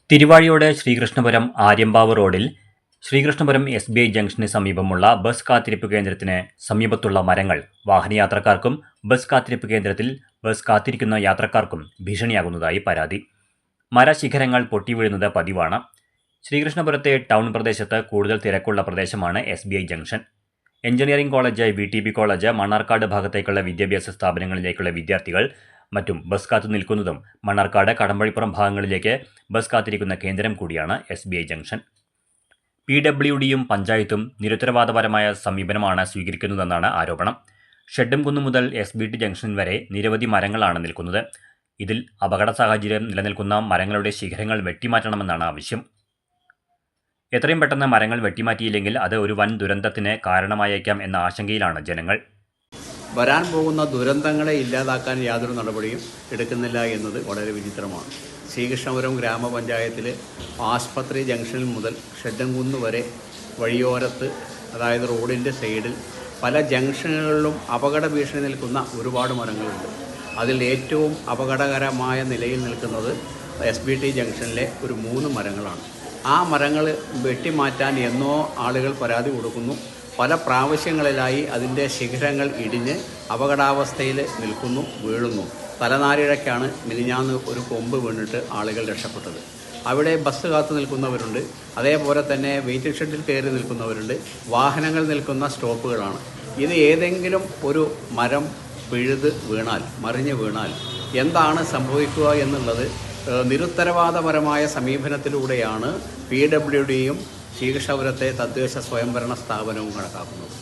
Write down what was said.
തിരുവാഴിയോട് ശ്രീകൃഷ്ണപുരം ആര്യമ്പാവ് റോഡിൽ Sreekrishnapuram SBI junction സമീപമുള്ള bus കാത്തിരിപ്പ് കേന്ദ്രത്തിന് സമീപത്തുള്ള മരങ്ങൾ വാഹനയാത്രക്കാർക്കും ബസ് കാത്തിരിപ്പ് കേന്ദ്രത്തിൽ ബസ് കാത്തിരിക്കുന്ന യാത്രക്കാർക്കും ഭീഷണിയാകുന്നതായി പരാതി. മരശിഖരങ്ങൾ പൊട്ടിവീഴുന്നത് പതിവാണ്. ശ്രീകൃഷ്ണപുരത്തെ ടൗൺ പ്രദേശത്ത് കൂടുതൽ തിരക്കുള്ള പ്രദേശമാണ് SBI junction. Engineering college, VTB college, Mannarkkad ഭാഗത്തേക്കുള്ള വിദ്യാഭ്യാസ സ്ഥാപനങ്ങളിലേക്കുള്ള വിദ്യാർത്ഥികൾ മറ്റും ബസ് കാത്തു നിൽക്കുന്നതും മണ്ണാർക്കാട്, കടമ്പഴിപ്പുറം ഭാഗങ്ങളിലേക്ക് ബസ് കാത്തിരിക്കുന്ന കേന്ദ്രം കൂടിയാണ് SBI ജംഗ്ഷൻ. PWDയും പഞ്ചായത്തും നിരുത്തരവാദപരമായ സമീപനമാണ് സ്വീകരിക്കുന്നതെന്നാണ് ആരോപണം. ഷെഡ്ഡംകുന്ന് മുതൽ SBT ജംഗ്ഷൻ വരെ നിരവധി മരങ്ങളാണ് നിൽക്കുന്നത്. ഇതിൽ അപകട സാഹചര്യം നിലനിൽക്കുന്ന മരങ്ങളുടെ ശിഖരങ്ങൾ വെട്ടിമാറ്റണമെന്നാണ് ആവശ്യം. എത്രയും പെട്ടെന്ന് മരങ്ങൾ വെട്ടിമാറ്റിയില്ലെങ്കിൽ അത് ഒരു വൻ ദുരന്തത്തിന് കാരണമായേക്കാം എന്ന ആശങ്കയിലാണ് ജനങ്ങൾ. വരാൻ പോകുന്ന ദുരന്തങ്ങളെ ഇല്ലാതാക്കാൻ യാതൊരു നടപടിയും എടുക്കുന്നില്ല എന്നത് വളരെ വിചിത്രമാണ്. ശ്രീകൃഷ്ണപുരം ഗ്രാമപഞ്ചായത്തിൽ ആസ്പത്രി ജംഗ്ഷനിൽ മുതൽ ഷെഡ്ഡംകുന്ന് വരെ വഴിയോരത്ത്, അതായത് റോഡിൻ്റെ സൈഡിൽ പല ജംഗ്ഷനുകളിലും അപകട ഭീഷണി നിൽക്കുന്ന ഒരുപാട് മരങ്ങളുണ്ട്. അതിൽ ഏറ്റവും അപകടകരമായ നിലയിൽ നിൽക്കുന്നത് SBT ജംഗ്ഷനിലെ ഒരു 3 മരങ്ങളാണ്. ആ മരങ്ങൾ വെട്ടിമാറ്റാൻ എന്നോ ആളുകൾ പരാതി കൊടുക്കുന്നു. പല പ്രാവശ്യങ്ങളിലായി അതിൻ്റെ ശിഖരങ്ങൾ ഇടിഞ്ഞ് അപകടാവസ്ഥയിൽ നിൽക്കുന്നു, വീഴുന്നു. തലനാരിഴയ്ക്കാണ് മിനിഞ്ഞാന്ന് ഒരു കൊമ്പ് വീണിട്ട് ആളുകൾ രക്ഷപ്പെട്ടത്. അവിടെ ബസ് കാത്തു നിൽക്കുന്നവരുണ്ട്, അതേപോലെ തന്നെ വെയിറ്റിംഗ് ഷെഡിൽ കയറി നിൽക്കുന്നവരുണ്ട്. വാഹനങ്ങൾ നിൽക്കുന്ന സ്റ്റോപ്പുകളാണ്. ഇത് ഏതെങ്കിലും ഒരു മരം പിഴുത് വീണാൽ, മറിഞ്ഞ് വീണാൽ എന്താണ് സംഭവിക്കുക എന്നുള്ളത് നിരുത്തരവാദപരമായ സമീപനത്തിലൂടെയാണ് PWDയും ശ്രീകൃഷ്ണപുരത്തെ തദ്ദേശ സ്വയംഭരണ സ്ഥാപനവും കണക്കാക്കുന്നത്.